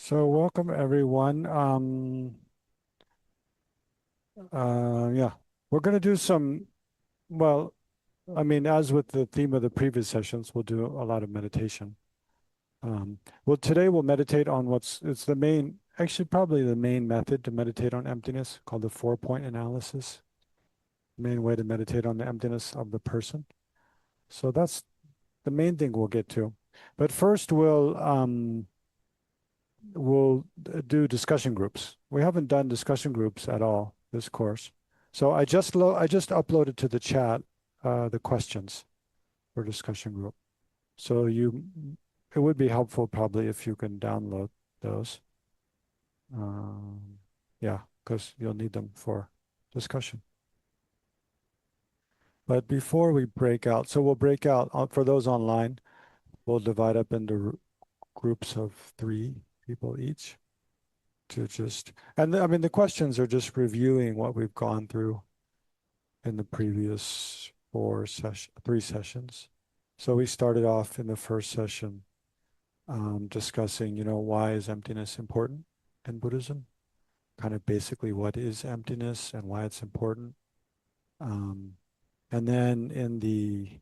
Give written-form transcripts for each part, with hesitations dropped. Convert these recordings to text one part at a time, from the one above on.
So welcome everyone. Yeah, we're going to do some, well, I mean, as with the theme of the previous sessions, we'll do a lot of meditation. Well, today we'll meditate on it's the main, actually probably the main method to meditate on emptiness called the 4-point analysis. Main way to meditate on the emptiness of the person. So that's the main thing we'll get to. But first we'll do discussion groups. We haven't done discussion groups at all this course. So I just uploaded to the chat the questions for discussion group. So it would be helpful probably if you can download those. Um, yeah, because you'll need them for discussion. But before we break out, so we'll break out for those online, we'll divide up into groups of 3 people each. To just, and I mean, the questions are just reviewing what we've gone through in the previous 3 sessions. So we started off in the first session discussing, why is emptiness important in Buddhism? Kind of basically what is emptiness and why it's important. Um, and then in the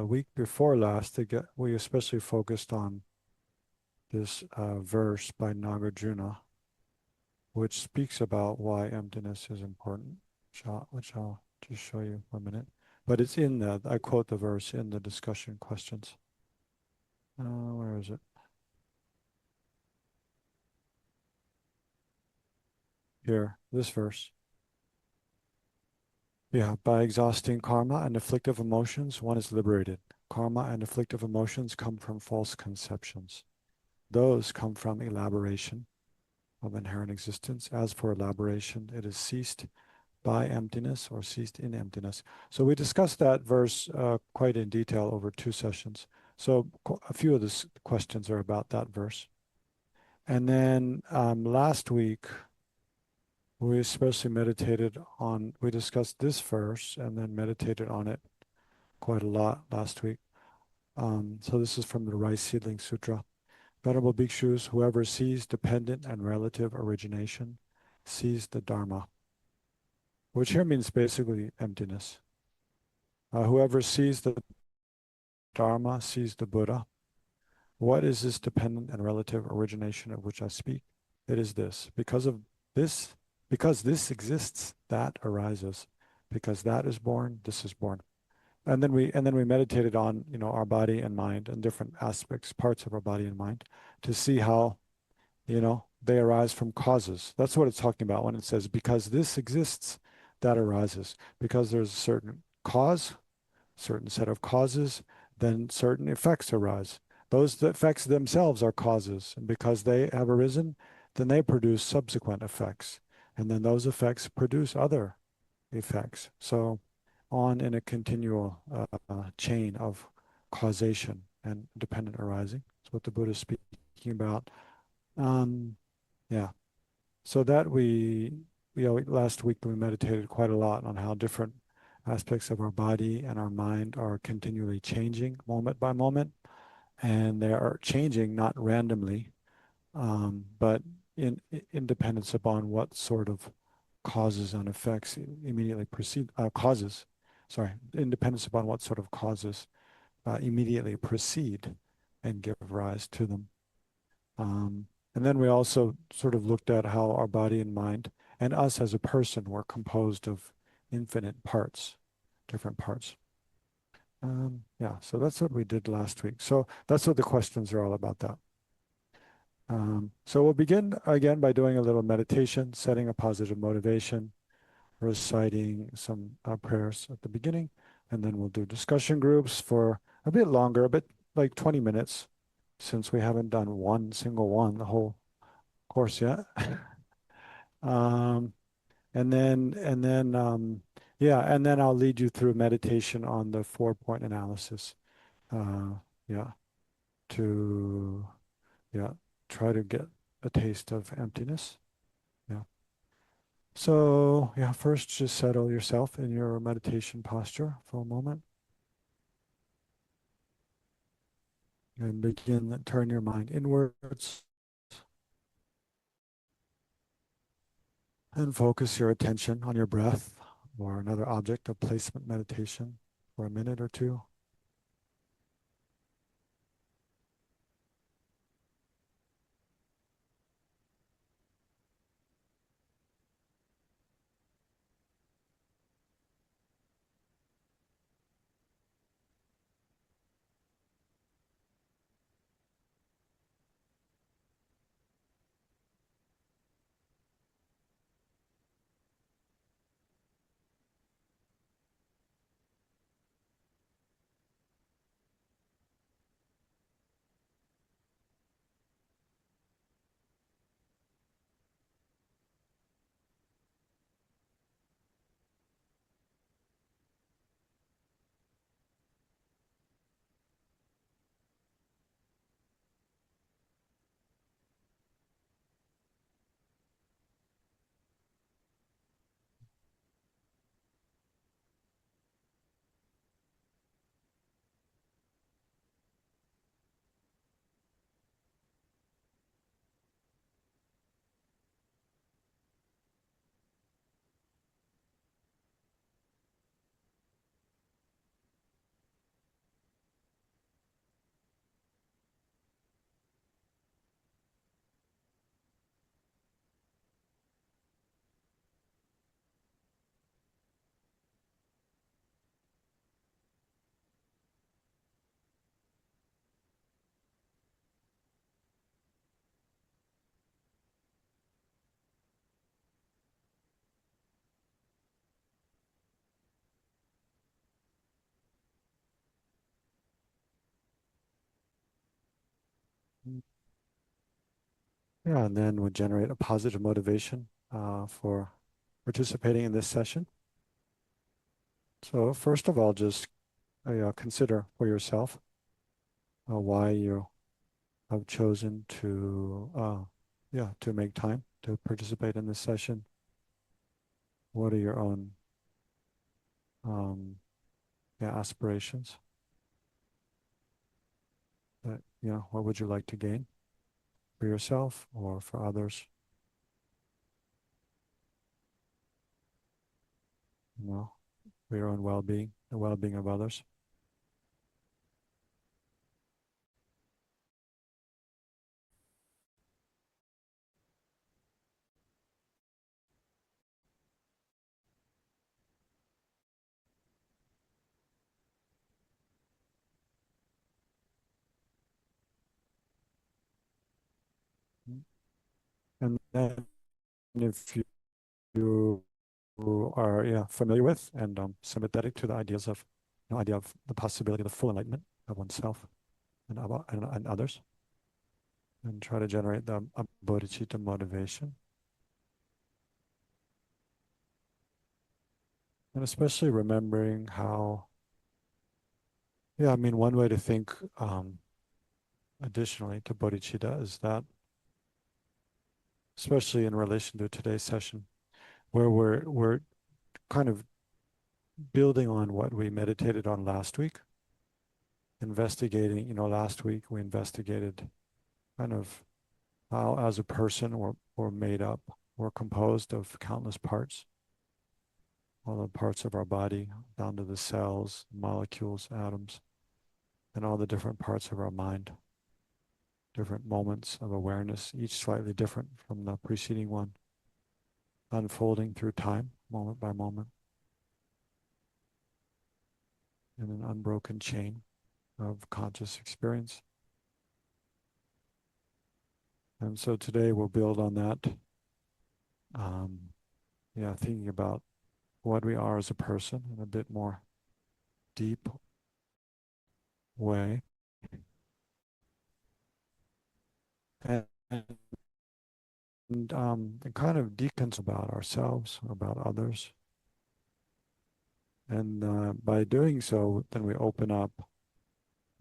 week before last, we especially focused on this verse by Nagarjuna, which speaks about why emptiness is important, which I'll just show you for a minute. But it's I quote the verse in the discussion questions. Where is it? Here, this verse. Yeah, by exhausting karma and afflictive emotions, one is liberated. Karma and afflictive emotions come from false conceptions. Those come from elaboration of inherent existence. As for elaboration, it is ceased by emptiness or ceased in emptiness. So we discussed that verse quite in detail over 2 sessions. So a few of the questions are about that verse. And then last week, we especially we discussed this verse and then meditated on it quite a lot last week. So this is from the Rice Seedling Sutra. Venerable bhikshus, whoever sees dependent and relative origination sees the Dharma, which here means basically emptiness. Whoever sees the Dharma sees the Buddha. What is this dependent and relative origination of which I speak? It is this. Because this exists, that arises. Because that is born, this is born. And then we meditated on, our body and mind and different aspects, parts of our body and mind, to see how, they arise from causes. That's what it's talking about when it says, because this exists, that arises. Because there's a certain cause, certain set of causes, then certain effects arise. Those effects themselves are causes, and because they have arisen, then they produce subsequent effects. And then those effects produce other effects. So on in a continual chain of causation and dependent arising. That's what the Buddha is speaking about. Yeah. So that last week we meditated quite a lot on how different aspects of our body and our mind are continually changing moment by moment. And they are changing not randomly, but in dependence upon what sort of causes and effects immediately precede, in dependence upon what sort of causes immediately precede and give rise to them. And then we also sort of looked at how our body and mind and us as a person were composed of infinite parts, different parts. Yeah, so that's what we did last week. So that's what the questions are all about that. So we'll begin again by doing a little meditation, setting a positive motivation, reciting some prayers at the beginning, and then we'll do discussion groups for a bit longer, a bit like 20 minutes, since we haven't done one single one the whole course yet. um, and then I'll lead you through meditation on the 4-point analysis. Yeah, to yeah, try to get a taste of emptiness. Yeah. So yeah, first just settle yourself in your meditation posture for a moment. And begin to turn your mind inwards and focus your attention on your breath or another object of placement meditation for a minute or two. Yeah, and then we'll generate a positive motivation for participating in this session. So first of all, just consider for yourself why you have chosen to, to make time to participate in this session. What are your own um, aspirations? That, what would you like to gain for yourself or for others? For your own well-being, the well-being of others. And then if you are familiar with and sympathetic to the ideas of idea of the possibility of the full enlightenment of oneself and others, and try to generate the bodhicitta motivation. And especially remembering how, one way to think additionally to bodhicitta is that, especially in relation to today's session, where we're kind of building on what we meditated on last week, investigating, last week we investigated kind of how as a person we're made up, we're composed of countless parts, all the parts of our body, down to the cells, molecules, atoms, and all the different parts of our mind, different moments of awareness, each slightly different from the preceding one, unfolding through time, moment by moment, in an unbroken chain of conscious experience. And so today we'll build on that, thinking about what we are as a person in a bit more deep way. And, and kind of deconstruct about ourselves, about others. And by doing so, then we open up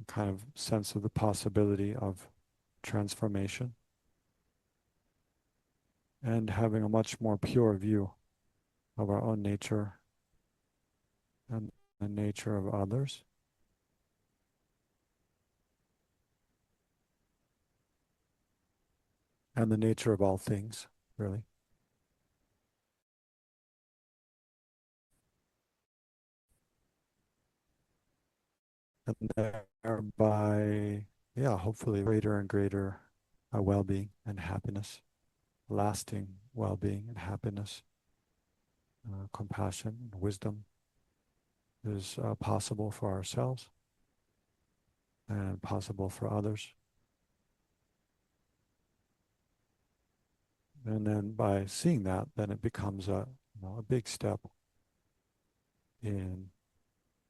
a kind of sense of the possibility of transformation and having a much more pure view of our own nature and the nature of others. and the nature of all things, really. And thereby, yeah, hopefully greater and greater well-being and happiness, lasting well-being and happiness, compassion and wisdom is possible for ourselves and possible for others. And then by seeing that, then it becomes a big step in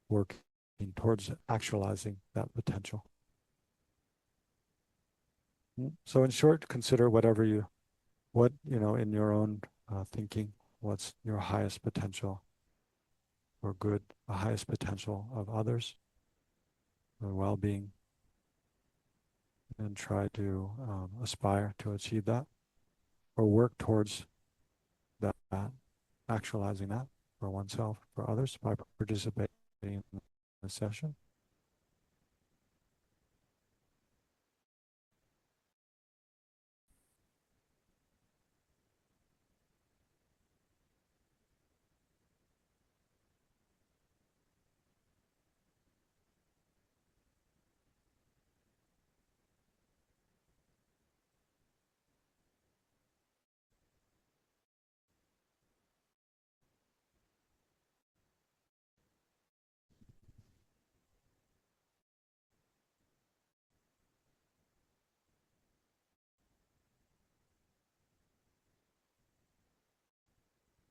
working towards actualizing that potential. So in short, consider in your own thinking, what's your highest potential for good, the highest potential of others, for well-being, and try to aspire to achieve that or work towards that, actualizing that for oneself, for others by participating in the session.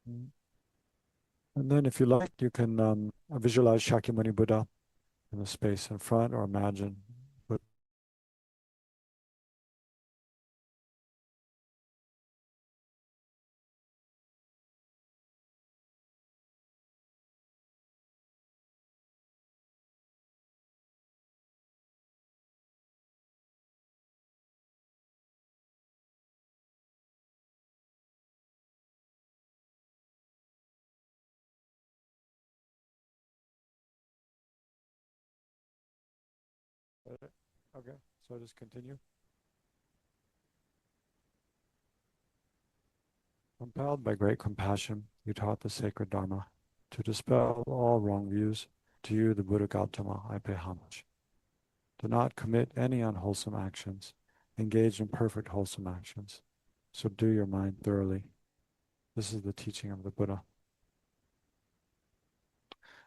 Mm. And then if you like, you can visualize Shakyamuni Buddha in the space in front or imagine. Okay, so just continue. Compelled by great compassion, you taught the sacred Dharma. To dispel all wrong views, to you, the Buddha Gautama, I pay homage. Do not commit any unwholesome actions. Engage in perfect wholesome actions. Subdue your mind thoroughly. This is the teaching of the Buddha.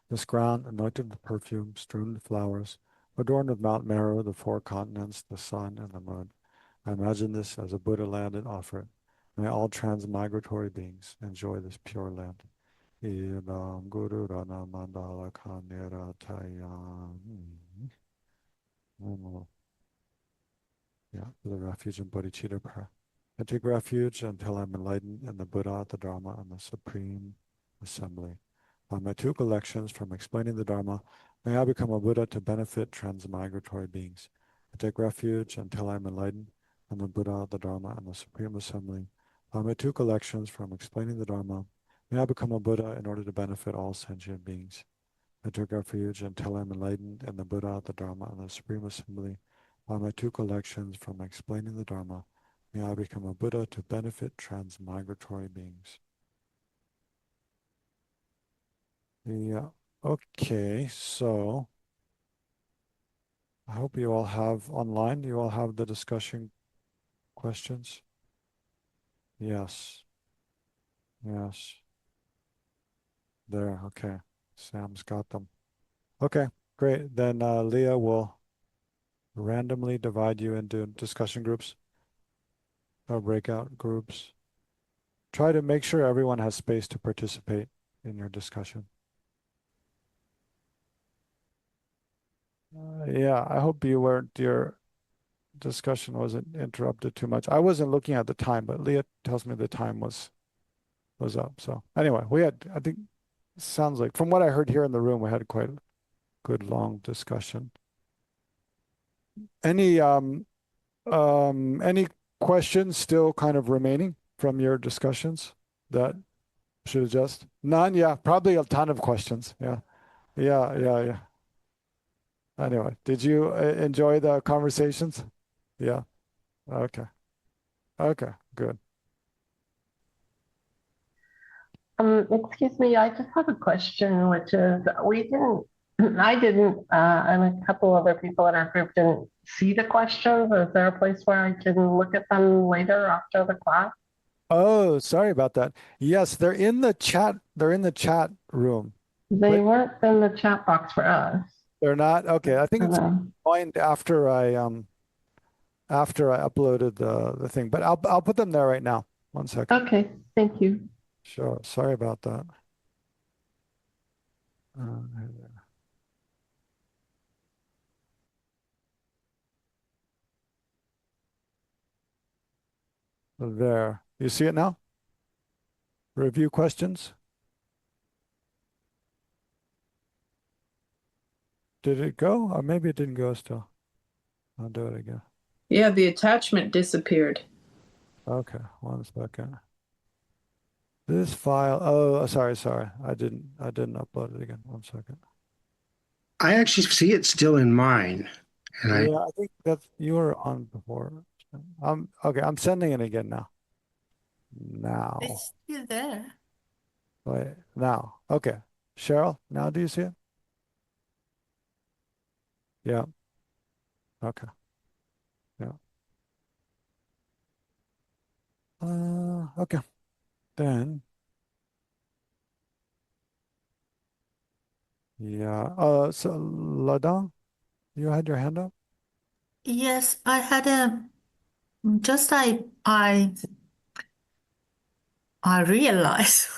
This ground, anointed with perfume, strewn with flowers, adorned with Mount Meru, the four continents, the sun, and the moon. I imagine this as a Buddha land and offer it. May all transmigratory beings enjoy this pure land. Idam Guru Rana Mandala Kanira Taya. Yeah, for the refuge in bodhicitta prayer. I take refuge until I'm enlightened in the Buddha, the Dharma, and the Supreme Assembly. By my two collections from explaining the Dharma, may I become a Buddha to benefit transmigratory beings. I take refuge until I'm enlightened in the Buddha, the Dharma, and the Supreme Assembly. By my two collections from explaining the Dharma, may I become a Buddha in order to benefit all sentient beings. I take refuge until I'm enlightened in the Buddha, the Dharma, and the Supreme Assembly. By my two collections from explaining the Dharma, may I become a Buddha to benefit transmigratory beings. Yeah. Okay, so I hope you all have online, you all have the discussion questions. Yes. Yes. There. Okay. Sam's got them. Okay, great. Then Leah will randomly divide you into discussion groups or breakout groups. Try to make sure everyone has space to participate in your discussion. Yeah, I hope your discussion wasn't interrupted too much. I wasn't looking at the time, but Leah tells me the time was up. So anyway, I think, sounds like from what I heard here in the room, we had quite a good long discussion. Any any questions still kind of remaining from your discussions that should adjust? None? Yeah, probably a ton of questions. Yeah. Yeah. Anyway, did you enjoy the conversations? Yeah. Okay. Okay, good. Excuse me, I just have a question, which is we didn't, I didn't, and a couple other people in our group didn't see the questions. Is there a place where I can look at them later after the class? Oh, sorry about that. Yes, they're in the chat. They're in the chat room. They But weren't in the chat box for us. they're not. Okay, I think For it's them. joined after I uploaded the thing. But I'll put them there right now. One second. Okay, thank you. Sure. Sorry about that. There. You see it now? Review questions. Did it go? Or maybe it didn't go still. I'll do it again. Yeah, the attachment disappeared. Okay, one second. This file. Oh, sorry. I didn't upload it again. One second. I actually see it still in mine, and I Yeah, I think that you were on before. Okay. I'm sending it again now. Now. It's still there. Wait. Now. Okay. Cheryl. Now do you see it? Yeah. Okay. Yeah. Okay. Then. Yeah. So Ladang, you had your hand up. Yes, I had a just I realize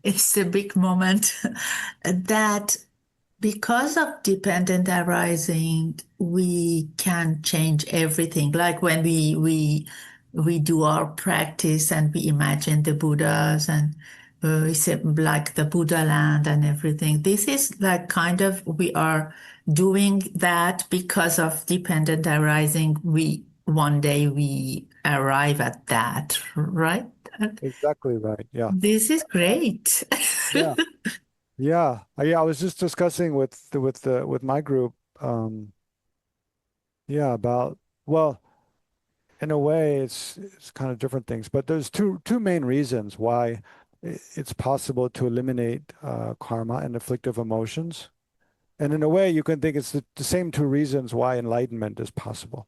it's a big moment that because of dependent arising, we can change everything. Like when we do our practice and we imagine the Buddhas and we say like the Buddha land and everything. This is like kind of we are doing that because of dependent arising. We one day we arrive at that, right? Exactly right. Yeah. This is great. Yeah. Yeah. I was just discussing with my group. Yeah, about well, in a way, it's kind of different things, but there's two main reasons why it's possible to eliminate karma and afflictive emotions. And in a way, you can think it's the same two reasons why enlightenment is possible.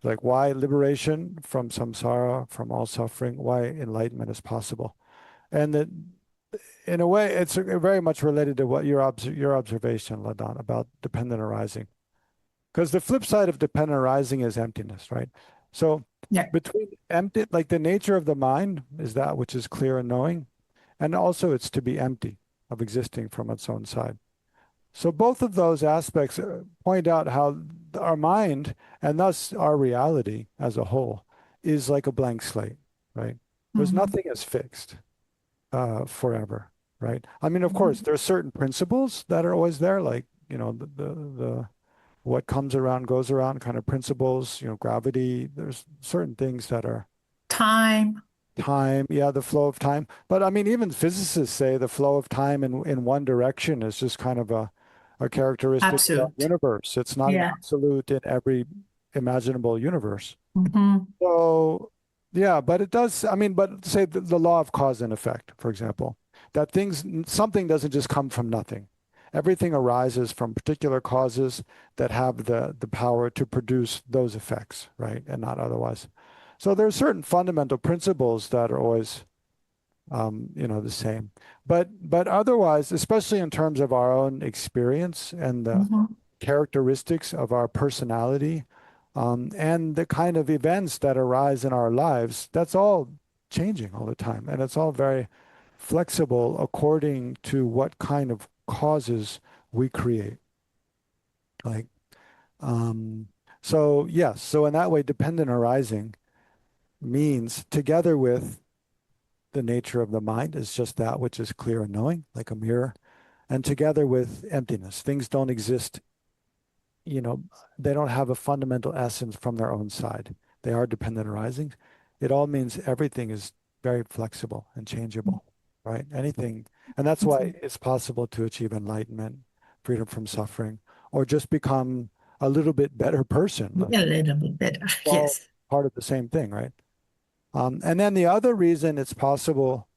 Like why liberation from samsara, from all suffering, why enlightenment is possible. And that in a way, it's very much related to what your observation, Ladan, about dependent arising. Because the flip side of dependent arising is emptiness, right? So Yeah. between empty, like the nature of the mind is that which is clear and knowing, and also it's to be empty of existing from its own side. So both of those aspects point out how our mind and thus our reality as a whole is like a blank slate, right? There's Mhm. nothing as fixed forever, right? I mean, of course, Mhm. there are certain principles that are always there, like the what comes around goes around kind of principles, gravity. There's certain things that are Time. time, yeah, the flow of time. But I mean, even physicists say the flow of time in one direction is just kind of a characteristic of our Absolute. universe. It's not an Yeah. absolute in every imaginable universe. Hmm. So, yeah, but it does, I mean, but say the law of cause and effect, for example, that something doesn't just come from nothing. Everything arises from particular causes that have the power to produce those effects, right? And not otherwise. So there are certain fundamental principles that are always, the same. But otherwise, especially in terms of our own experience and the Hmm. characteristics of our personality, and the kind of events that arise in our lives, that's all changing all the time. And it's all very flexible according to what kind of causes we create. Like, um, so yes, so in that way, dependent arising means together with the nature of the mind is just that which is clear and knowing, like a mirror, and together with emptiness. Things don't exist, you know, they don't have a fundamental essence from their own side. They are dependent arising. It all means everything is very flexible and changeable, right? Anything. And that's why it's possible to achieve enlightenment, freedom from suffering, or just become a little bit better person. Like A little bit better. solve, Yes. part of the same thing, right? And then the other reason it's possible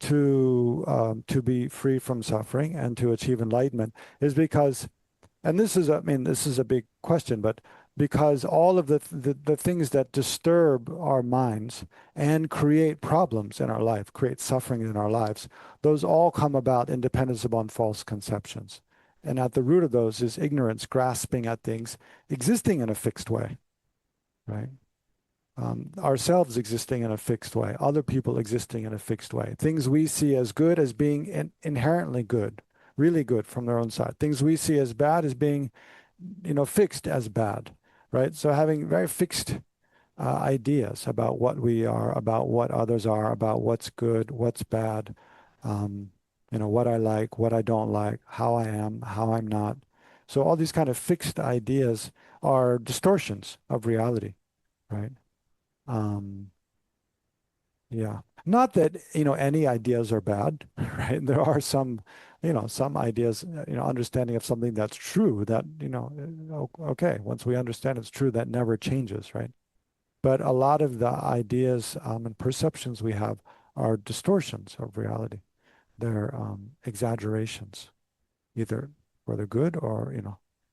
to be free from suffering and to achieve enlightenment is because, and this is, I mean, this is a big question, but because all of the things that disturb our minds and create problems in our life, create suffering in our lives, those all come about in dependence upon false conceptions. And at the root of those is ignorance, grasping at things existing in a fixed way, right? Ourselves existing in a fixed way, other people existing in a fixed way, things we see as good as being inherently good, really good from their own side, things we see as bad as being, fixed as bad, right? So having very fixed ideas about what we are, about what others are, about what's good, what's bad, what I like, what I don't like, how I am, how I'm not. So all these kind of fixed ideas are distortions of reality, right? Um, yeah. Not that, any ideas are bad, right? There are some ideas, understanding of something that's true that, okay, once we understand it's true, that never changes, right? But a lot of the ideas and perceptions we have are distortions of reality. They're exaggerations, either for the good or,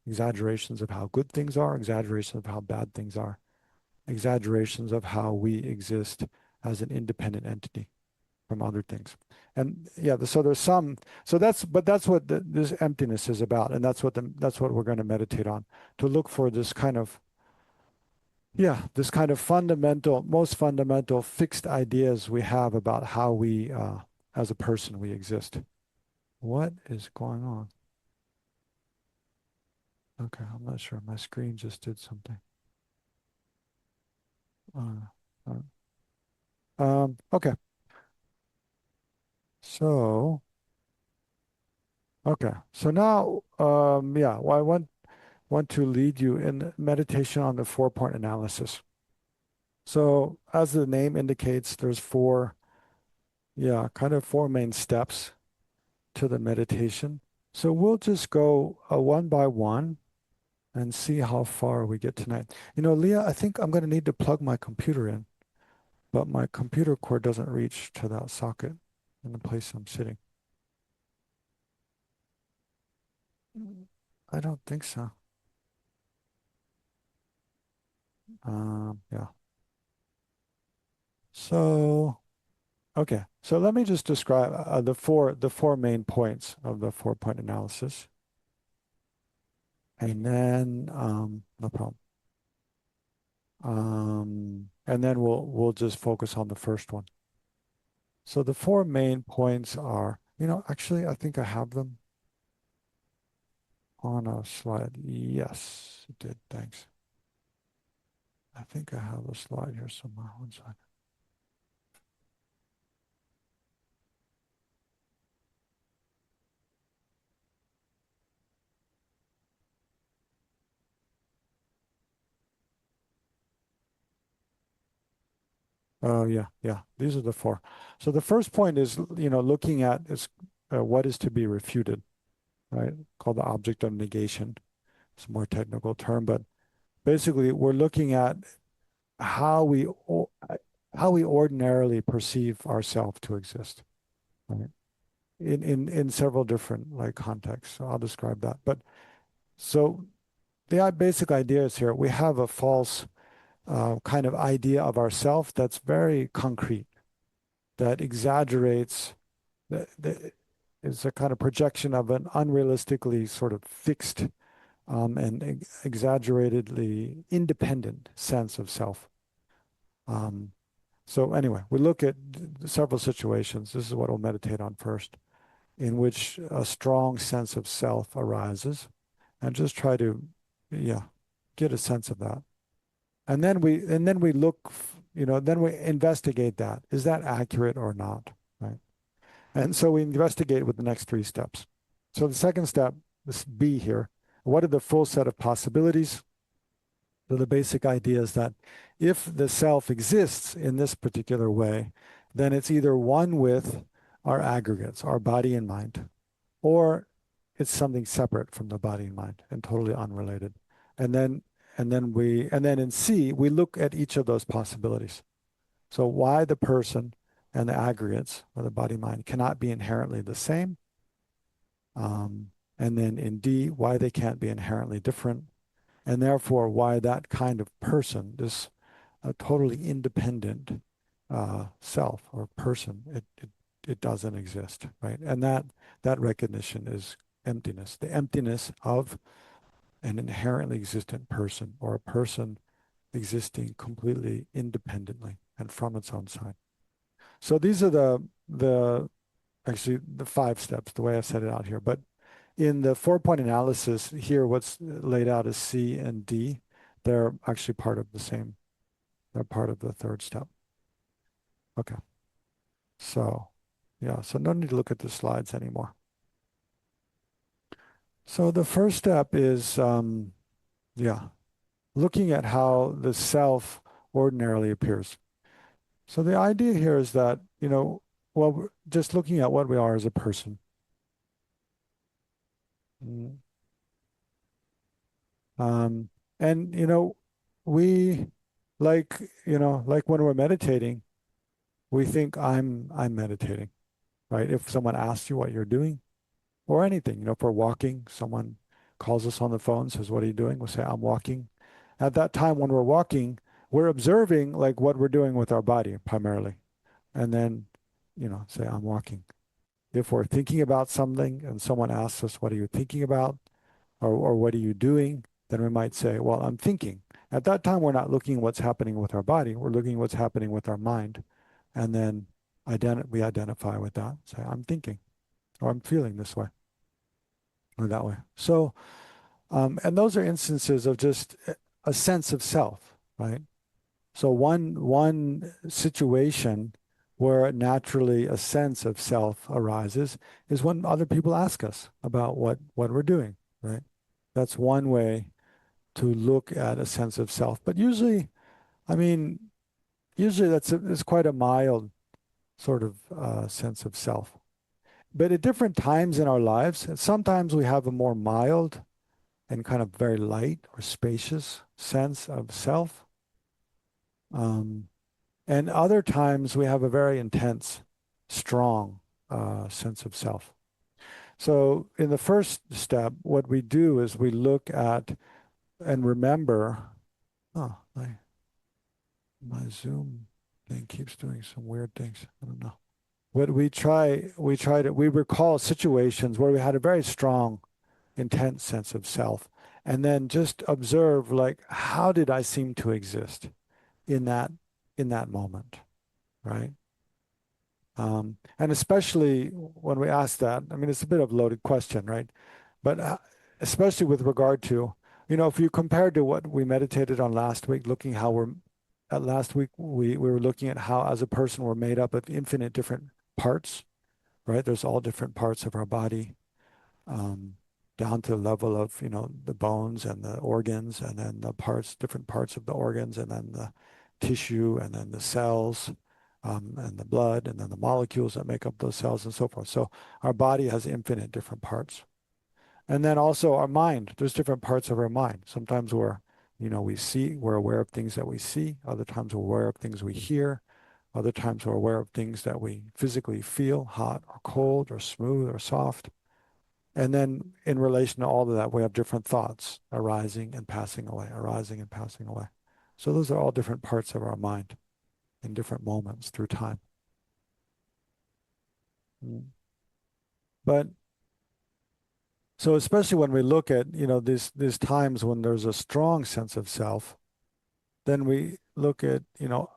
exaggerations of how good things are, exaggerations of how bad things are, exaggerations of how we exist as an independent entity from other things. And yeah, so there's some, but that's what this emptiness is about. And that's what we're going to meditate on, to look for this kind of, this kind of most fundamental fixed ideas we have about how we, as a person, we exist. What is going on? Okay, I'm not sure. My screen just did something. Okay. So, okay. So now, well, I want to lead you in meditation on the 4-point analysis. So, as the name indicates, there's kind of four main steps to the meditation. So we'll just go one by one and see how far we get tonight. Leah, I think I'm going to need to plug my computer in, but my computer cord doesn't reach to that socket in the place I'm sitting. I don't think so. Yeah. So, okay. So let me just describe the four main points of the 4-point analysis. And then, no problem. And then we'll just focus on the first one. So the four main points are, actually, I think I have them on a slide. Yes, it did. Thanks. I think I have a slide here somewhere. One second. Oh, yeah. These are the four. So the first point is, looking at is what is to be refuted, right? Called the object of negation. It's a more technical term, but basically we're looking at how we ordinarily perceive ourselves to exist, right? In several different contexts. So I'll describe that. But so the basic idea is here we have a false kind of idea of ourself that's very concrete, that exaggerates, that is a kind of projection of an unrealistically sort of fixed and exaggeratedly independent sense of self. So anyway, we look at several situations. This is what we'll meditate on first, in which a strong sense of self arises, and just try to, get a sense of that. And then we look, then we investigate that. Is that accurate or not? Right. And so we investigate with the next 3 steps. So the second step, this B here, what are the full set of possibilities? So the basic idea is that if the self exists in this particular way, then it's either one with our aggregates, our body and mind, or it's something separate from the body and mind and totally unrelated. And then and then in C, we look at each of those possibilities. So why the person and the aggregates, or the body-mind, cannot be inherently the same. And then in D, why they can't be inherently different, and therefore why that kind of person, this totally independent self or person, it doesn't exist, right? And that recognition is emptiness, the emptiness of an inherently existent person, or a person existing completely independently and from its own side. So these are the actually the 5 steps, the way I set it out here. But in the 4-point analysis here, what's laid out as C and D. They're actually part of the same. They're part of the 3rd step. Okay. So, yeah, so no need to look at the slides anymore. So the first step is, looking at how the self ordinarily appears. So the idea here is that, well, we're just looking at what we are as a person. And, we, like when we're meditating, we think I'm meditating, right? If someone asks you what you're doing, or anything, if we're walking, someone calls us on the phone, says, "What are you doing?" We'll say, "I'm walking." At that time when we're walking, we're observing like what we're doing with our body primarily. And then, say, "I'm walking." If we're thinking about something and someone asks us, "What are you thinking about?" or "What are you doing?" then we might say, "Well, I'm thinking." At that time, we're not looking at what's happening with our body. We're looking at what's happening with our mind. And then we identify with that. Say, "I'm thinking," or "I'm feeling this way," or that way. So, and those are instances of just a sense of self, right? So one situation where naturally a sense of self arises is when other people ask us about what we're doing, right? That's one way to look at a sense of self. But usually, usually it's quite a mild sort of sense of self. But at different times in our lives, sometimes we have a more mild and kind of very light or spacious sense of self. And other times we have a very intense, strong sense of self. So in the first step, what we do is we look at and remember, my Zoom thing keeps doing some weird things. I don't know. What we recall situations where we had a very strong, intense sense of self, and then just observe, like, how did I seem to exist in that moment, right? And especially when we ask that, it's a bit of a loaded question, right? But especially with regard to, if you compare to what we meditated on last week, last week we were looking at how as a person we're made up of infinite different parts, right? There's all different parts of our body, down to the level of, the bones and the organs, and then different parts of the organs, and then the tissue, and then the cells, and the blood, and then the molecules that make up those cells, and so forth. So our body has infinite different parts. And then also our mind, there's different parts of our mind. Sometimes we're aware of things that we see. Other times we're aware of things we hear. Other times we're aware of things that we physically feel, hot or cold or smooth or soft. And then in relation to all of that, we have different thoughts arising and passing away, arising and passing away. So those are all different parts of our mind in different moments through time. But so especially when we look at, these times when there's a strong sense of self, then we look at,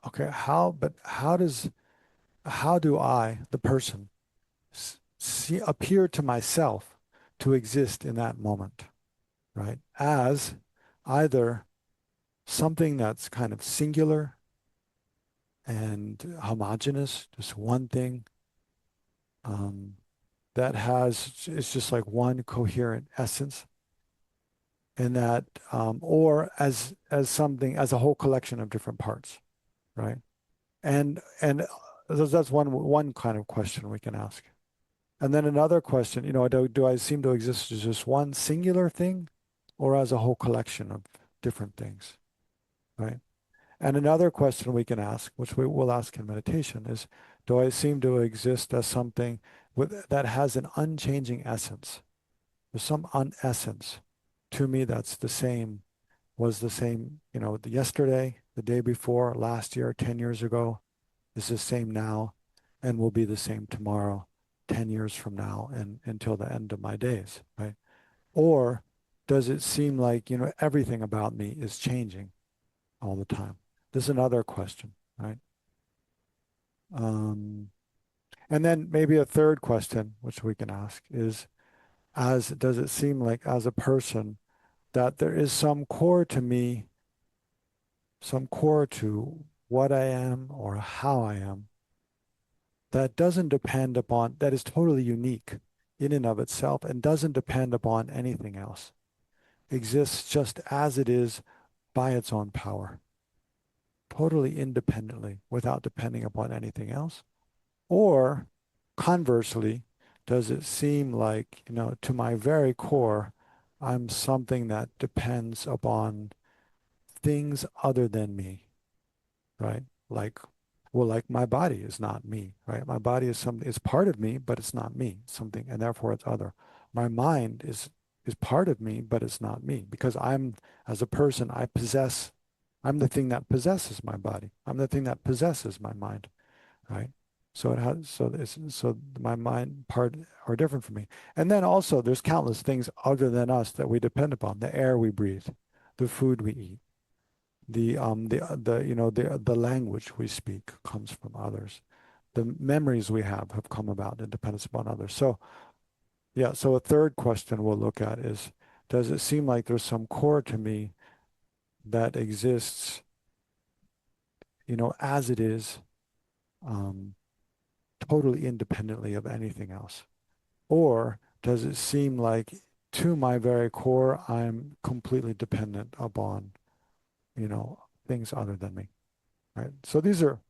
okay, how do I, the person, appear to myself to exist in that moment, right? As either something that's kind of singular and homogeneous, just one thing, it's just like one coherent essence, and that, or as something, as a whole collection of different parts, right? And that's one kind of question we can ask. And then another question, do I seem to exist as just one singular thing, or as a whole collection of different things, right? And another question we can ask, which we will ask in meditation, is, do I seem to exist as something that has an unchanging essence? There's some essence to me that's the same, was the same, yesterday, the day before, last year, 10 years ago, is the same now, and will be the same tomorrow, 10 years from now, and until the end of my days, right? Or does it seem like, everything about me is changing all the time? This is another question, right? And then maybe a third question, which we can ask, is, does it seem like as a person that there is some core to me, some core to what I am or how I am, that doesn't depend upon, that is totally unique in and of itself and doesn't depend upon anything else, exists just as it is by its own power, totally independently, without depending upon anything else? Or conversely, does it seem like, to my very core, I'm something that depends upon things other than me, right? Like my body is not me, right? My body is something, it's part of me, but it's not me, something, and therefore it's other. My mind is part of me, but it's not me, because as a person, I'm the thing that possesses my body. I'm the thing that possesses my mind, right? So my mind part are different from me. And then also there's countless things other than us that we depend upon: the air we breathe, the food we eat, the language we speak comes from others. The memories we have come about in dependence upon others. So yeah, so a third question we'll look at is, does it seem like there's some core to me that exists, as it is, um, totally independently of anything else? Or does it seem like to my very core, I'm completely dependent upon, things other than me, right? So these are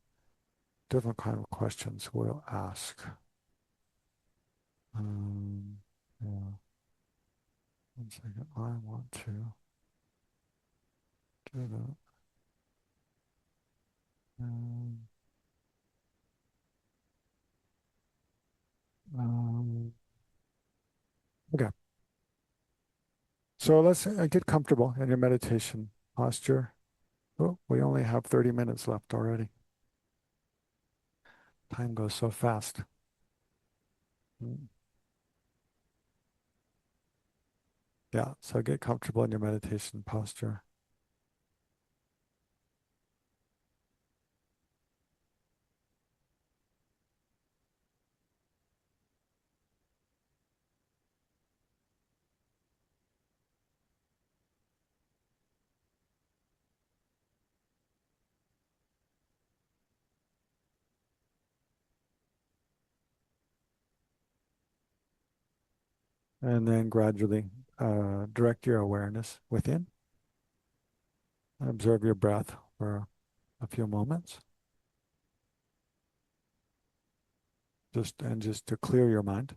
different kind of questions we'll ask. Yeah. One second. I want to do that. Um, okay. So let's get comfortable in your meditation posture. Oh, we only have 30 minutes left already. Time goes so fast. Mm. Yeah, so get comfortable in your meditation posture. And then gradually direct your awareness within. Observe your breath for a few moments. Just to clear your mind.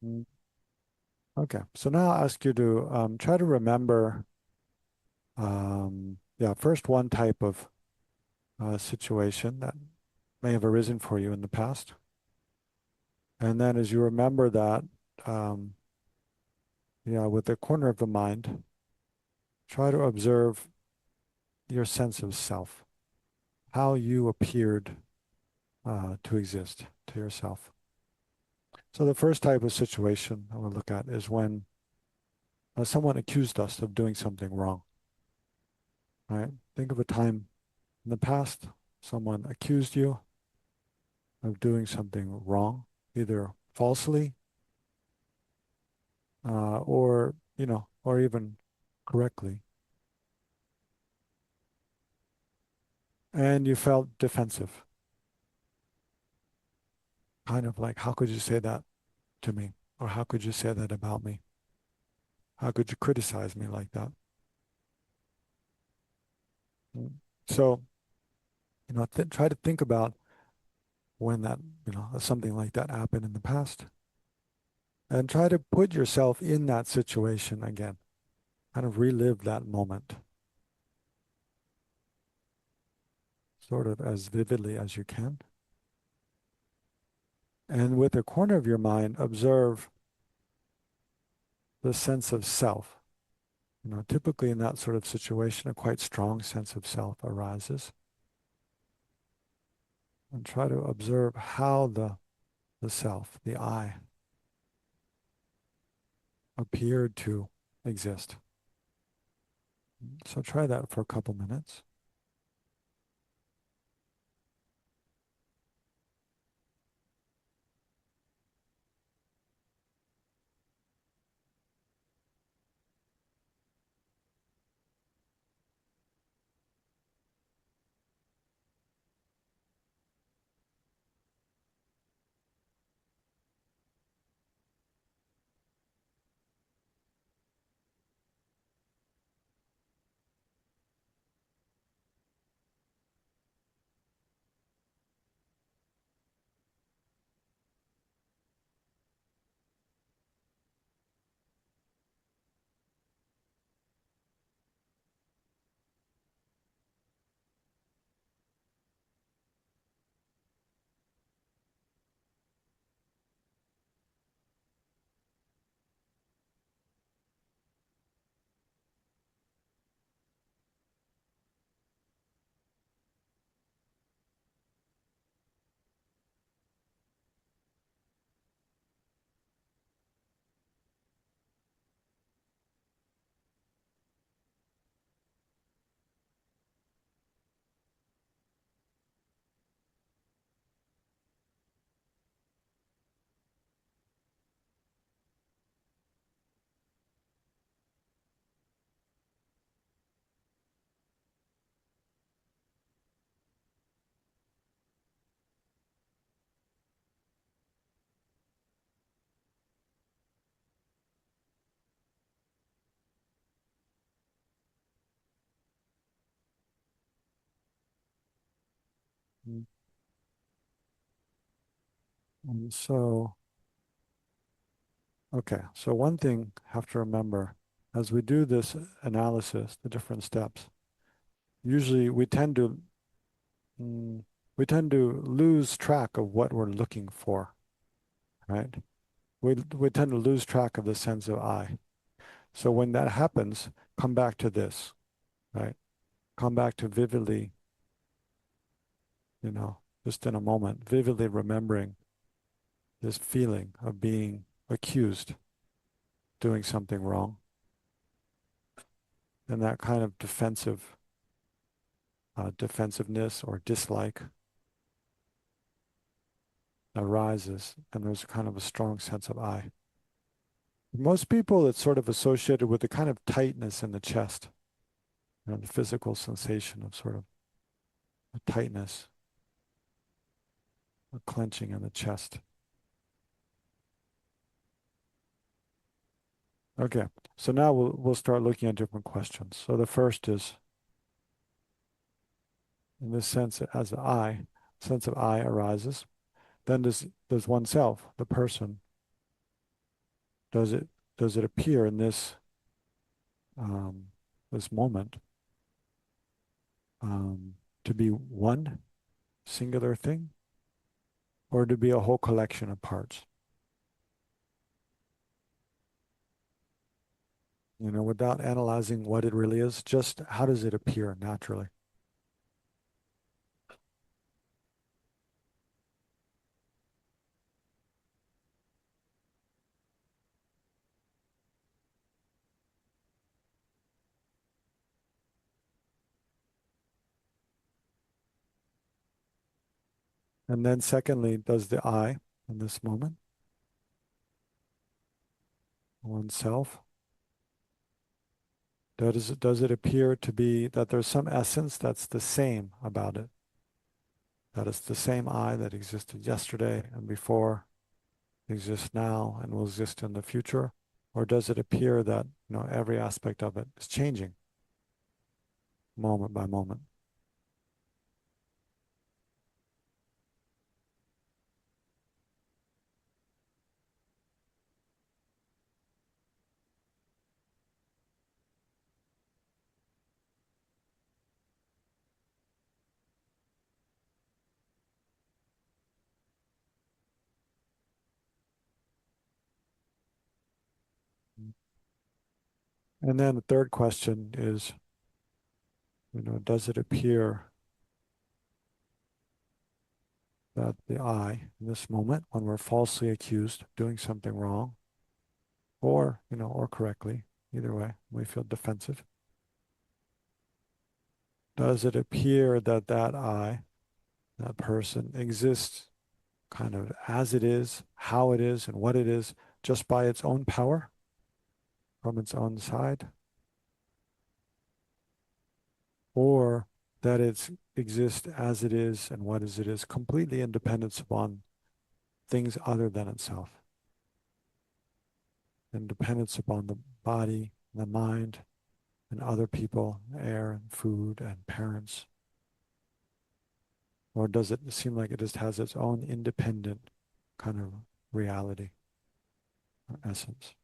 Mm. Okay, so now I'll ask you to try to remember, yeah, first one type of situation that may have arisen for you in the past. And then as you remember that, um, yeah, with the corner of the mind, try to observe your sense of self, how you appeared to exist to yourself. So the first type of situation I will look at is when someone accused us of doing something wrong, right? Think of a time in the past, someone accused you of doing something wrong, either falsely or, or even correctly. And you felt defensive, kind of like, how could you say that to me? Or how could you say that about me? How could you criticize me like that? Mm. So, try to think about when that, something like that happened in the past and try to put yourself in that situation again, kind of relive that moment, sort of as vividly as you can. And with the corner of your mind, observe the sense of self. Typically in that sort of situation, a quite strong sense of self arises. And try to observe how the self, the I, appeared to exist. So try that for a couple minutes. Mm. And so, okay, so one thing you have to remember as we do this analysis, the different steps, usually mm, we tend to lose track of what we're looking for, right? We tend to lose track of the sense of I. So when that happens, come back to this, right? Come back to vividly, just in a moment, vividly remembering this feeling of being accused, doing something wrong, and that kind of defensiveness or dislike arises, and there's kind of a strong sense of I. Most people, it's sort of associated with the kind of tightness in the chest, the physical sensation of sort of a tightness, a clenching in the chest. Okay, so now we'll start looking at different questions. So the first is, in this sense, as I, sense of I arises, then there's oneself, the person, does it appear in this moment to be one singular thing, or to be a whole collection of parts? Without analyzing what it really is, just how does it appear naturally? And then secondly, does the I in this moment, oneself, does it appear to be that there's some essence that's the same about it? That it's the same I that existed yesterday and before, exists now and will exist in the future? Or does it appear that every aspect of it is changing moment by moment? And then the third question is, does it appear that the I, in this moment, when we're falsely accused of doing something wrong, or correctly, either way, we feel defensive, does it appear that I, that person, exists kind of as it is, how it is, and what it is, just by its own power, from its own side? Or that it exists as it is and what as it is, completely independent upon things other than itself, and dependence upon the body, the mind, and other people, air and food and parents? Or does it seem like it just has its own independent kind of reality or essence?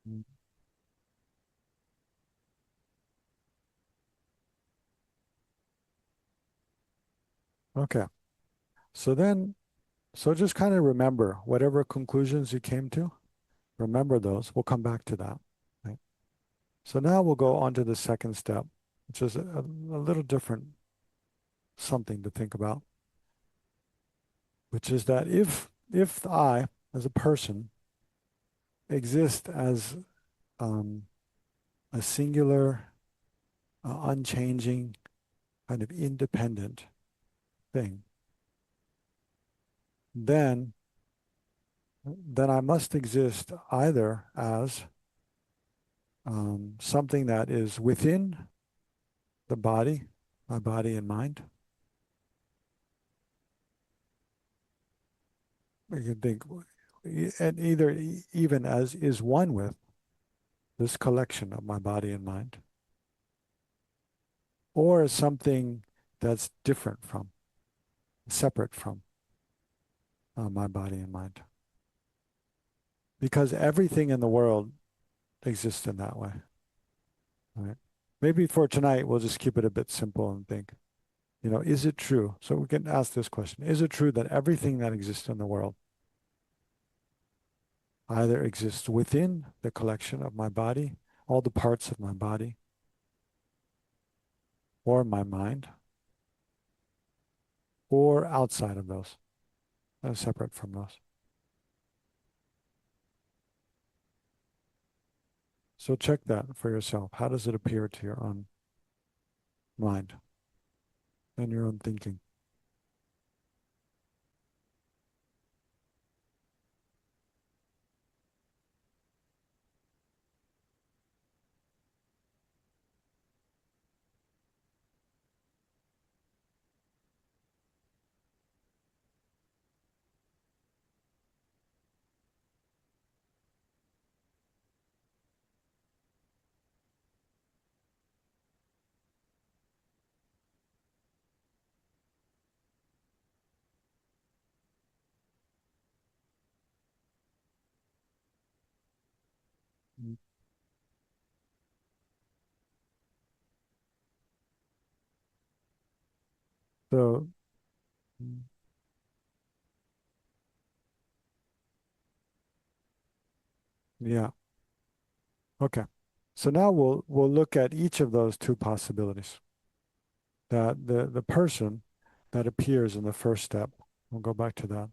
Mm. Okay. So just kind of remember whatever conclusions you came to, remember those. We'll come back to that. Right? So now we'll go on to the second step, which is a little different something to think about, which is that if I, as a person, exist as a singular, unchanging, kind of independent thing, then I must exist either as something that is within the body, my body and mind. You can think, and either even as is one with this collection of my body and mind, or as something that's different from, separate from my body and mind. Because everything in the world exists in that way. Right? Maybe for tonight, we'll just keep it a bit simple and think, is it true? So we can ask this question. Is it true that everything that exists in the world either exists within the collection of my body, all the parts of my body, or my mind, or outside of those, separate from those? So check that for yourself. How does it appear to your own mind and your own thinking? So, yeah. Okay. So now we'll look at each of those two possibilities. That the person that appears in the first step, we'll go back to that.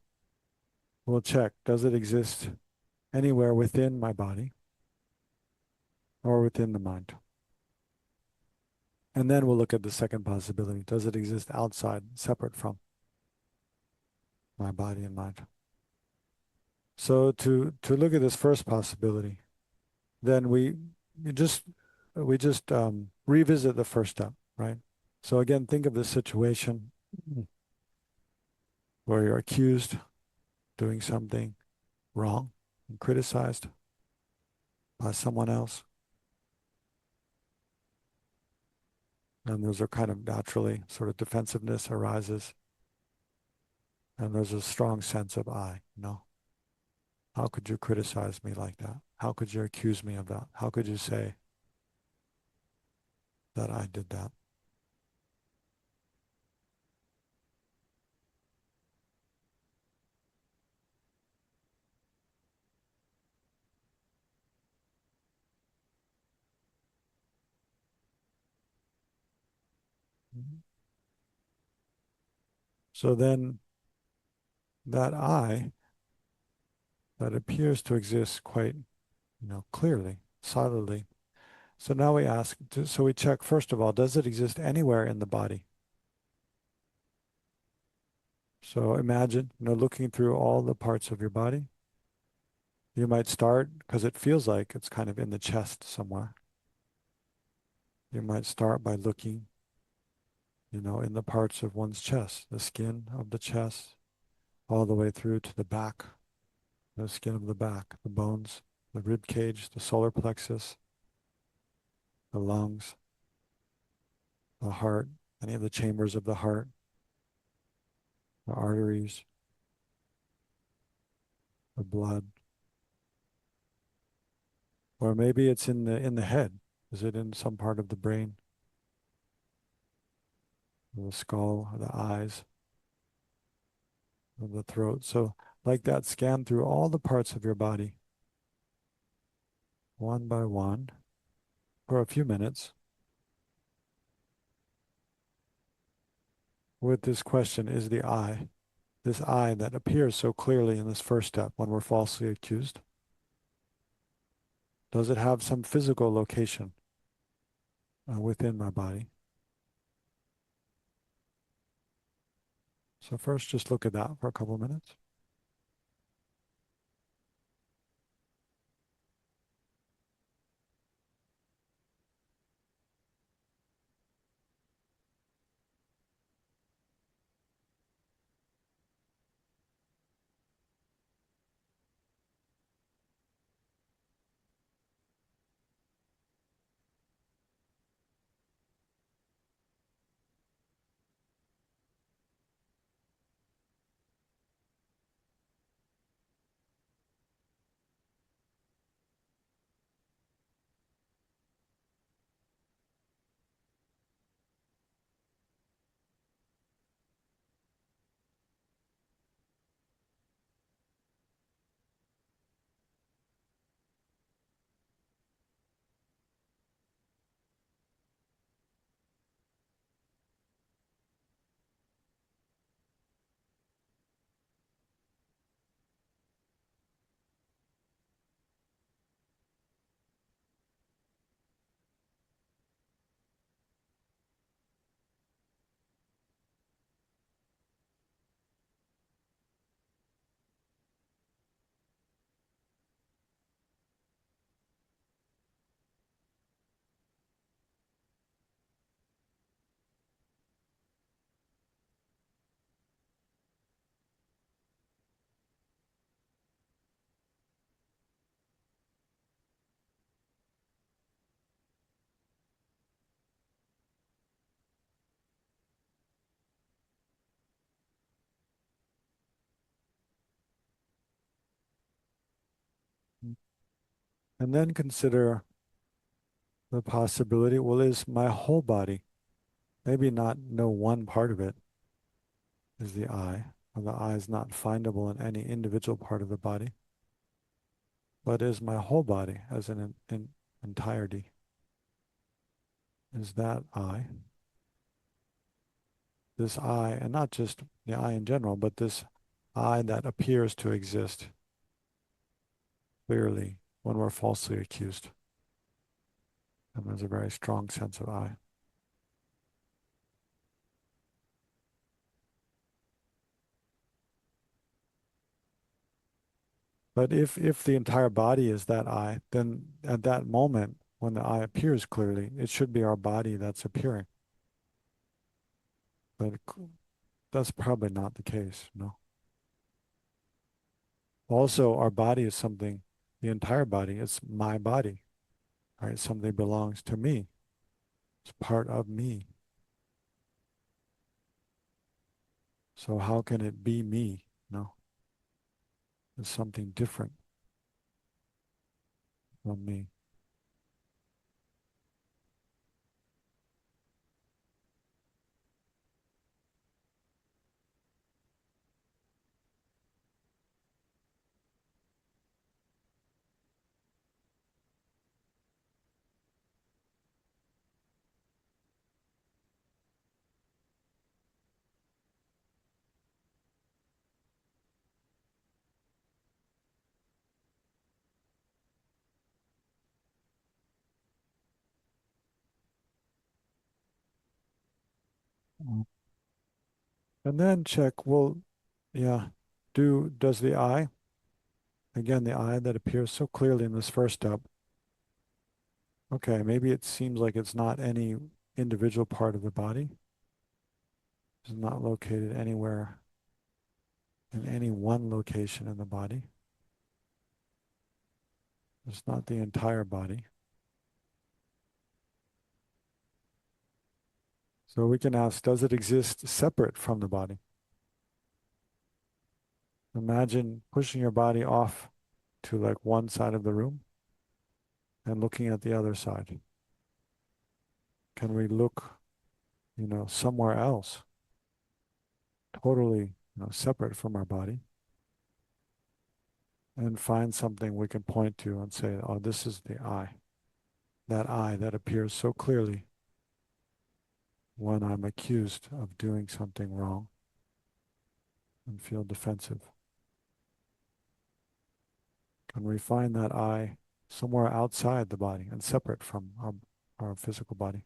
We'll check, does it exist anywhere within my body or within the mind? And then we'll look at the second possibility. Does it exist outside, separate from my body and mind? So to look at this first possibility, then we just revisit the first step, right? So again, think of the situation where you're accused doing something wrong and criticized by someone else. And those are kind of naturally sort of defensiveness arises. And there's a strong sense of I, how could you criticize me like that? How could you accuse me of that? How could you say that I did that? Mhm. So then that I that appears to exist quite, clearly, solidly. So now we ask, so we check first of all, does it exist anywhere in the body? So imagine, looking through all the parts of your body. You might start, because it feels like it's kind of in the chest somewhere. You might start by looking, in the parts of one's chest, the skin of the chest, all the way through to the back, the skin of the back, the bones, the rib cage, the solar plexus, the lungs, the heart, any of the chambers of the heart, the arteries, the blood. Or maybe it's in the head. Is it in some part of the brain, the skull, the eyes, or the throat? So like that, scan through all the parts of your body, one by one, for a few minutes, with this question, is the I, this I that appears so clearly in this first step when we're falsely accused, does it have some physical location within my body? So first, just look at that for a couple of minutes. And then consider the possibility, well, is my whole body, maybe not no one part of it, is the I. And the I is not findable in any individual part of the body, but is my whole body as an entirety. Is that I. This I, and not just the I in general, but this I that appears to exist clearly when we're falsely accused. And there's a very strong sense of I. But if the entire body is that I, then at that moment, when the I appears clearly, it should be our body that's appearing. But that's probably not the case, no. Also, our body is something, the entire body is my body, right? Something belongs to me. It's part of me. So how can it be me? No. It's something different from me. Mm. And then check, well, yeah, does the I, again, the I that appears so clearly in this first step, okay, maybe it seems like it's not any individual part of the body. It's not located anywhere in any one location in the body. It's not the entire body. So we can ask, does it exist separate from the body? Imagine pushing your body off to like one side of the room and looking at the other side. Can we look, somewhere else, totally, separate from our body, and find something we can point to and say, oh, this is the I that appears so clearly when I'm accused of doing something wrong and feel defensive. Can we find that I somewhere outside the body and separate from our physical body?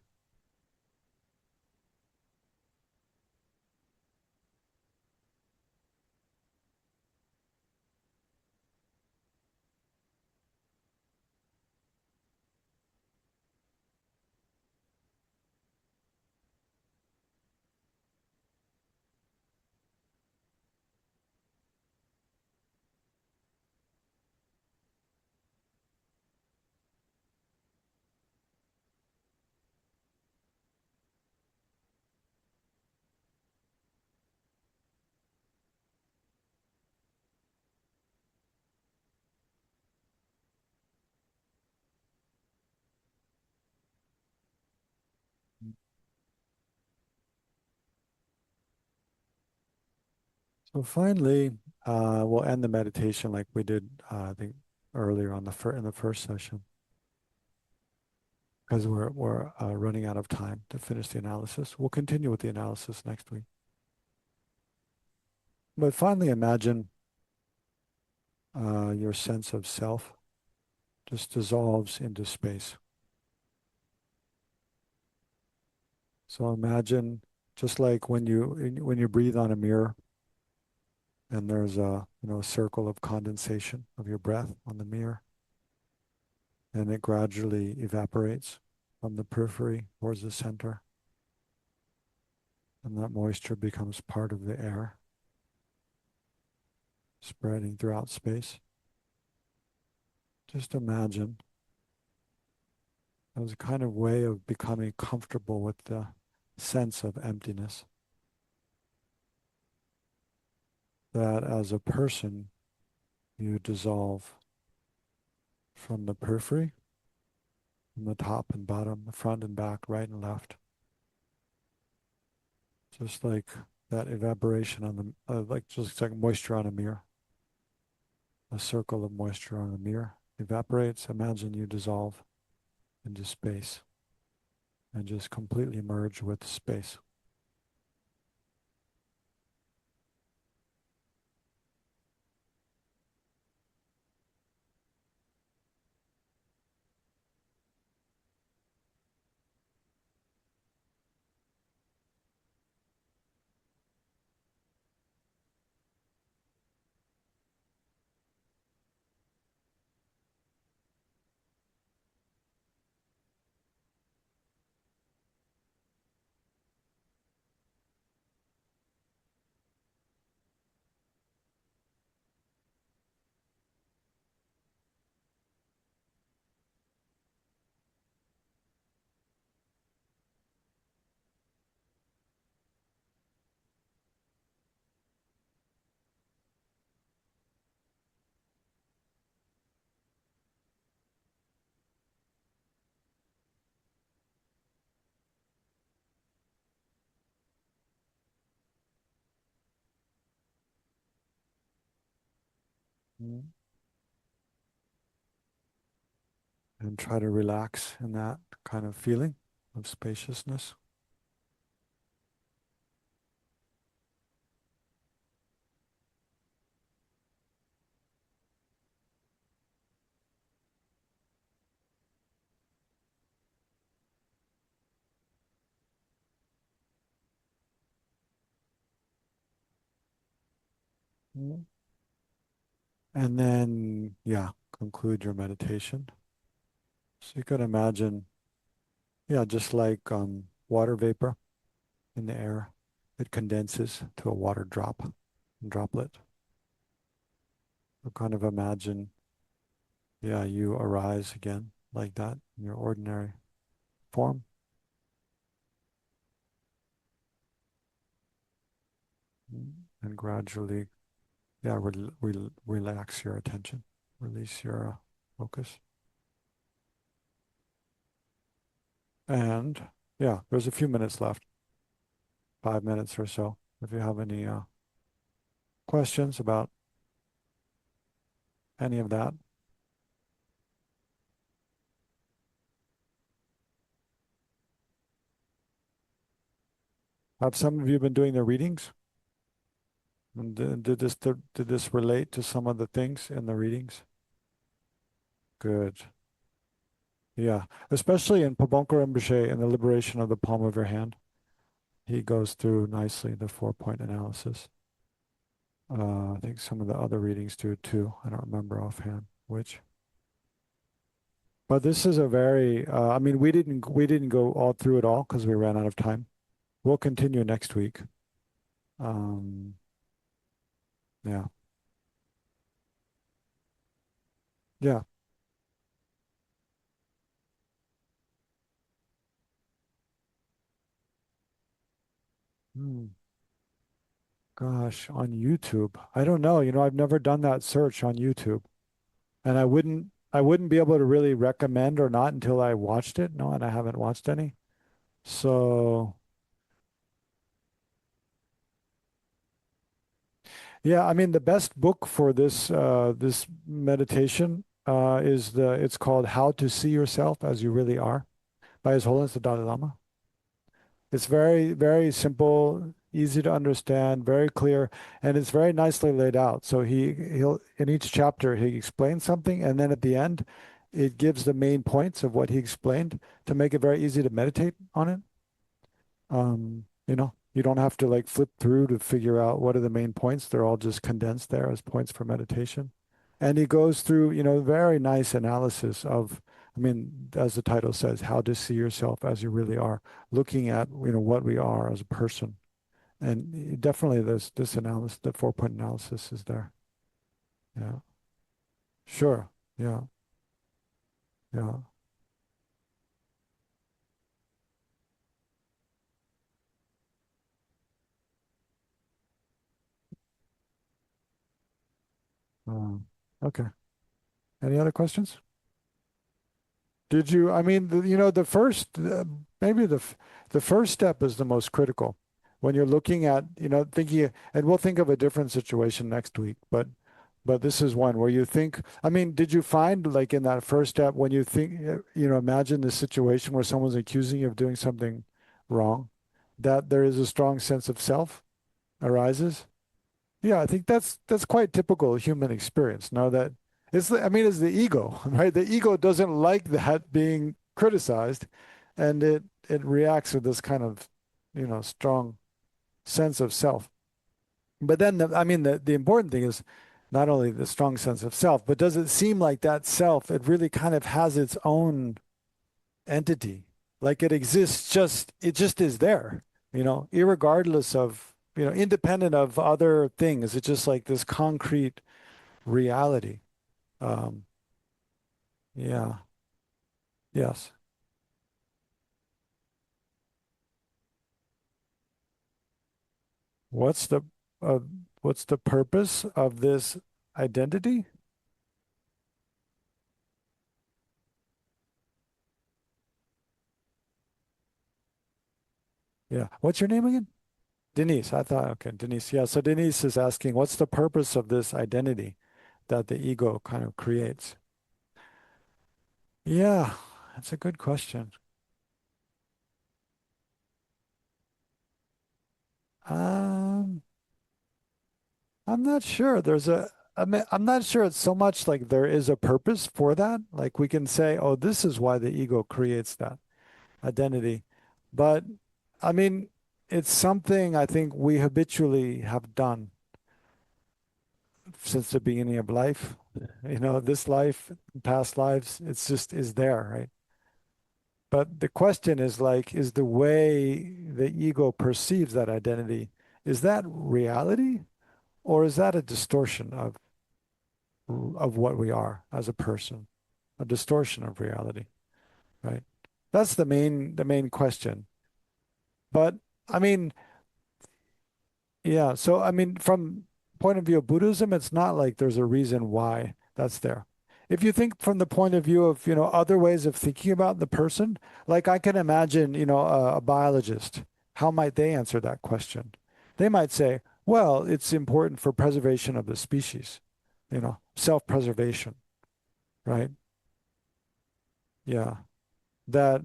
So finally, we'll end the meditation like we did, I think, earlier on in the first session, because we're running out of time to finish the analysis. We'll continue with the analysis next week. But finally, imagine your sense of self just dissolves into space. So imagine just like when you breathe on a mirror, and there's a circle of condensation of your breath on the mirror, and it gradually evaporates from the periphery towards the center, and that moisture becomes part of the air, spreading throughout space. Just imagine as a kind of way of becoming comfortable with the sense of emptiness, that as a person you dissolve from the periphery, from the top and bottom, the front and back, right and left. Just like that evaporation on the, like just like moisture on a mirror, a circle of moisture on a mirror evaporates. Imagine you dissolve into space and just completely merge with space. Mm. And try to relax in that kind of feeling of spaciousness. Mm. And then, yeah, conclude your meditation. So you could imagine, yeah, just like water vapor in the air, it condenses to a water droplet. So kind of imagine, yeah, you arise again like that in your ordinary form. And gradually, yeah, relax your attention, release your focus. And yeah, there's a few minutes left, 5 minutes or so. If you have any questions about any of that. Have some of you been doing the readings? And did this relate to some of the things in the readings? Good. Yeah, especially in Pabonka Rinpoche in the liberation of the palm of your hand. He goes through nicely the 4-point analysis. I think some of the other readings do too. I don't remember offhand which. But this is a very, I mean, we didn't go all through it all because we ran out of time. We'll continue next week. Um, yeah, yeah. Hmm. Gosh, on YouTube. I don't know. I've never done that search on YouTube. And I wouldn't be able to really recommend or not until I watched it. No, and I haven't watched any. So, yeah, I mean the best book for this meditation it's called How to See Yourself as You Really Are by His Holiness the Dalai Lama. It's very, very simple, easy to understand, very clear, and it's very nicely laid out. So he'll in each chapter he explains something, and then at the end, it gives the main points of what he explained to make it very easy to meditate on it. You don't have to like flip through to figure out what are the main points. They're all just condensed there as points for meditation. And he goes through, very nice analysis of, I mean, as the title says, how to see yourself as you really are, looking at, what we are as a person. And definitely this analysis, the 4-point analysis is there. Yeah. Sure. Yeah. Yeah. Okay. Any other questions? Did you, I mean, the first, maybe the first step is the most critical. when you're looking at, thinking, and we'll think of a different situation next week, but this is one where you think, I mean, did you find like in that first step when you think, imagine the situation where someone's accusing you of doing something wrong, that there is a strong sense of self arises? Yeah, I think that's quite typical human experience. Now that it's the ego, right? The ego doesn't like that being criticized, and it reacts with this kind of, strong sense of self. But then, the important thing is not only the strong sense of self, but does it seem like that self, it really kind of has its own entity, like it exists, it just is there, irregardless of, independent of other things. It's just like this concrete reality. Um, yeah. Yes. What's the uh, what's the purpose of this identity? Yeah. What's your name again? Denise. I thought, okay, Denise. Yeah. So Denise is asking, what's the purpose of this identity that the ego kind of creates? Yeah, that's a good question. Um, I'm not sure. I'm not sure it's so much like there is a purpose for that. Like we can say, oh, this is why the ego creates that identity. But I mean, it's something I think we habitually have done since the beginning of life. This life, past lives, it's just is there, right? But the question is like, is the way the ego perceives that identity, is that reality or is that a distortion of what we are as a person, a distortion of reality, right? That's the main question. But I mean, yeah, so I mean, from point of view of Buddhism, it's not like there's a reason why that's there. If you think from the point of view of, other ways of thinking about the person, like I can imagine, a biologist, how might they answer that question? They might say, well, it's important for preservation of the species, self-preservation, right? Yeah. That,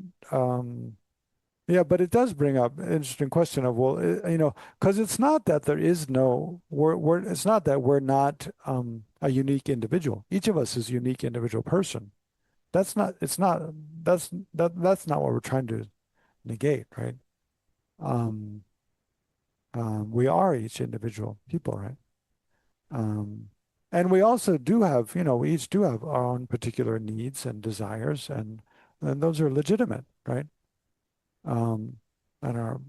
yeah, but it does bring up an interesting question of, well, because it's not that there is no, it's not that we're not a unique individual. Each of us is a unique individual person. It's not, that's not what we're trying to negate, right? Um, we are each individual people, right? Um, and we also do have, we each do have our own particular needs and desires, and those are legitimate, right? Um, and our,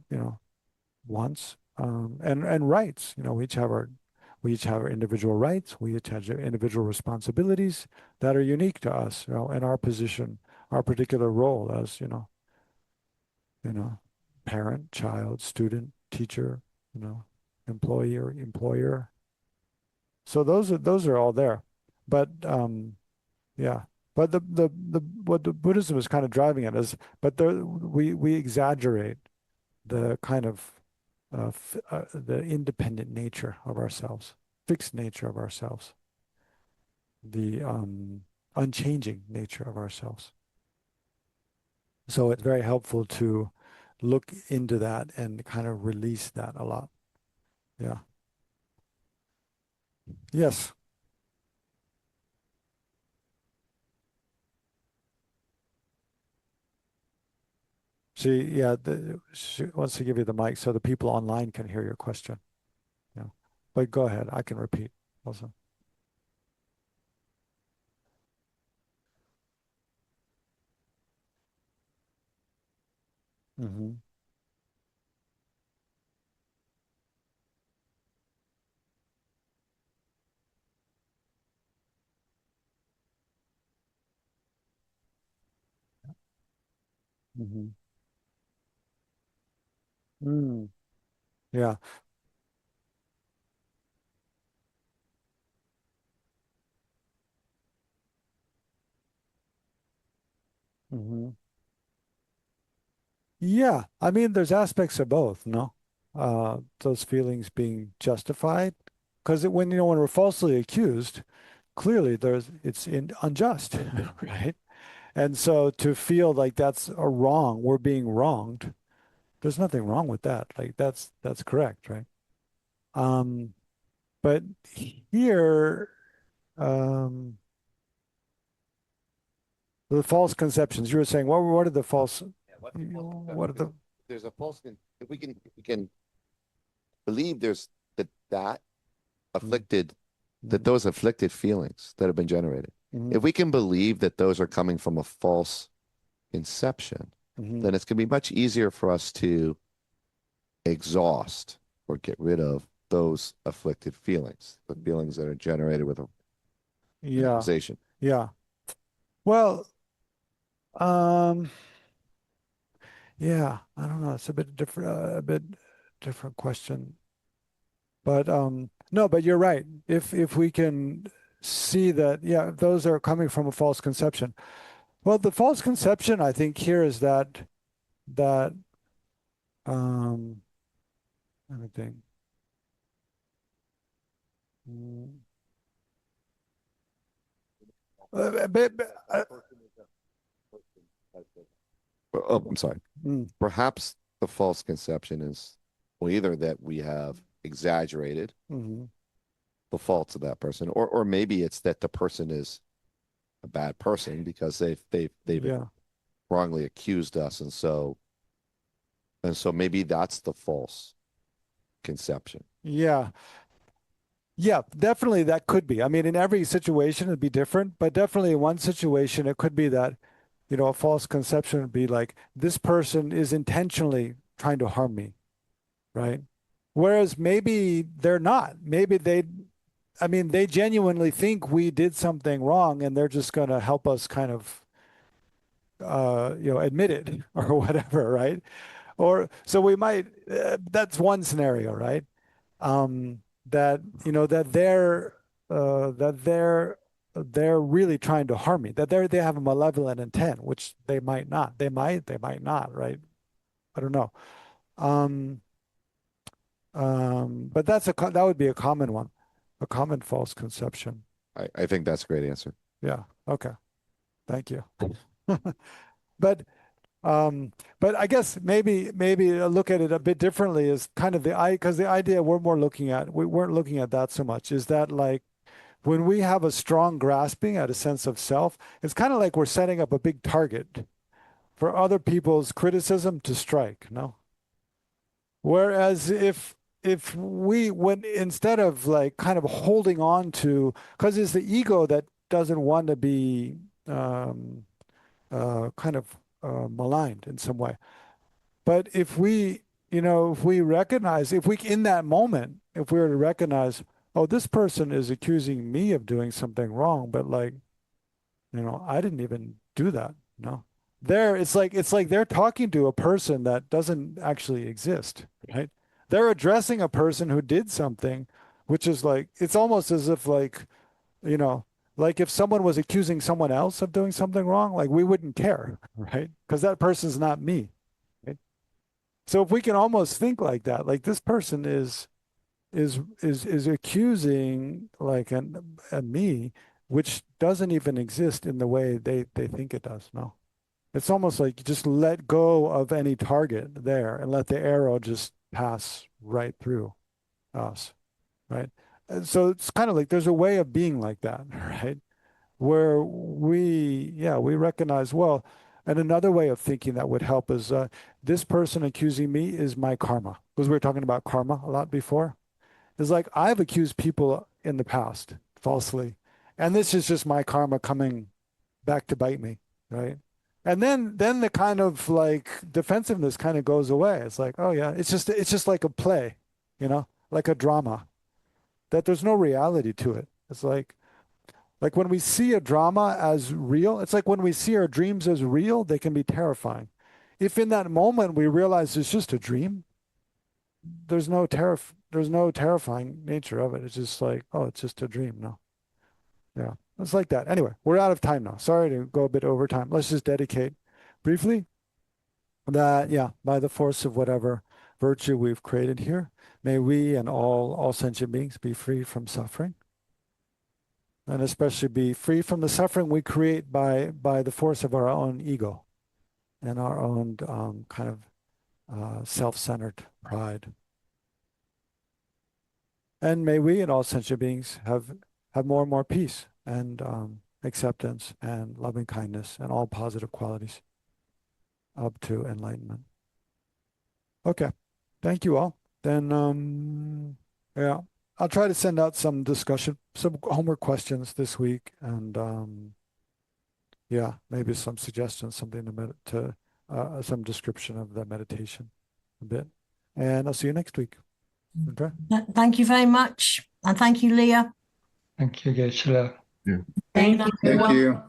wants and rights. We each have our individual rights. We each have individual responsibilities that are unique to us, in our position, our particular role as, you know, parent, child, student, teacher, employee or employer. So those are all there. But yeah. But the what the Buddhism is kind of driving at is, but we exaggerate the kind of the independent nature of ourselves, fixed nature of ourselves, the unchanging nature of ourselves. So it's very helpful to look into that and kind of release that a lot. Yeah. Yes. She wants to give you the mic so the people online can hear your question. Yeah. But go ahead. I can repeat also. Hmm. Hmm. Mm. Yeah. Hmm. Yeah. I mean, there's aspects of both, no? those feelings being justified. Because when we're falsely accused, clearly it's unjust, right? And so to feel like that's a wrong, we're being wronged, there's nothing wrong with that. Like that's correct, right? Um, but here, um, the false conceptions. You were saying, what are the false? Yeah, what's the false conception? What are the? There's a if we can believe that afflicted, that those afflicted feelings that have been generated, if we can believe that those are coming from a false conception, then it's going to be much easier for us to exhaust or get rid of those afflicted feelings, the feelings that are generated with a realization. Yeah. Well, um, yeah, I don't know. It's a bit different question. But no, but you're right. If we can see that, yeah, those are coming from a false conception. Well, the false conception, I think, here is that let me think. A bit, Oh, I'm sorry. Perhaps the false conception is, well, either that we have exaggerated the faults of that person, or maybe it's that the person is a bad person because they've yeah. wrongly accused us, and so maybe that's the false conception. Yeah. Yeah, definitely that could be. I mean, in every situation it'd be different, but definitely in one situation it could be that, a false conception would be like, this person is intentionally trying to harm me, right? Whereas maybe they're not. Maybe they genuinely think we did something wrong and they're just going to help us kind of, admit it or whatever, right? Or so we might, that's one scenario, right? That they're really trying to harm me, that they have a malevolent intent, which they might not. They might not, right? I don't know. But that would be a common one, a common false conception. I think that's a great answer. Yeah. Okay. Thank you. But but I guess maybe look at it a bit differently is kind of because the idea we weren't looking at that so much, is that like when we have a strong grasping at a sense of self, it's kind of like we're setting up a big target for other people's criticism to strike, no? Whereas when instead of like kind of holding on to, because it's the ego that doesn't want to be kind of maligned in some way. But if we recognize, if we, in that moment, if we were to recognize, oh, this person is accusing me of doing something wrong, but like, I didn't even do that. No, it's like they're talking to a person that doesn't actually exist, right? They're addressing a person who did something, which is like, it's almost as if like, you know, like if someone was accusing someone else of doing something wrong, like we wouldn't care, right? Because that person's not me. Right? So if we can almost think like that, like this person is accusing like a me, which doesn't even exist in the way they think it does. No, it's almost like you just let go of any target there and let the arrow just pass right through us, right? And so it's kind of like there's a way of being like that, right? Where we recognize, well, and another way of thinking that would help is this person accusing me is my karma, because we were talking about karma a lot before. It's like I've accused people in the past falsely, and this is just my karma coming back to bite me, right? And then the kind of like defensiveness kind of goes away. It's like, oh yeah, it's just like a play, like a drama, that there's no reality to it. It's like when we see a drama as real, it's like when we see our dreams as real, they can be terrifying. If in that moment we realize it's just a dream, there's no terrifying nature of it. It's just like, oh, it's just a dream. No. Yeah. It's like that. Anyway, we're out of time now. Sorry to go a bit over time. Let's just dedicate briefly that, yeah, by the force of whatever virtue we've created here. May we and all sentient beings be free from suffering, and especially be free from the suffering we create by the force of our own ego and our own kind of self-centered pride. And may we and all sentient beings have more and more peace and acceptance and loving kindness and all positive qualities up to enlightenment. Okay, thank you all. Then, yeah, I'll try to send out some discussion, some homework questions this week, and yeah, maybe some suggestions, something to some description of the meditation a bit. And I'll see you next week. Okay. Thank you very much. And thank you, Leah. Thank you, Geshe. Thank you. Thank you.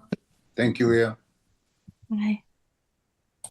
Thank you, Leah. Bye.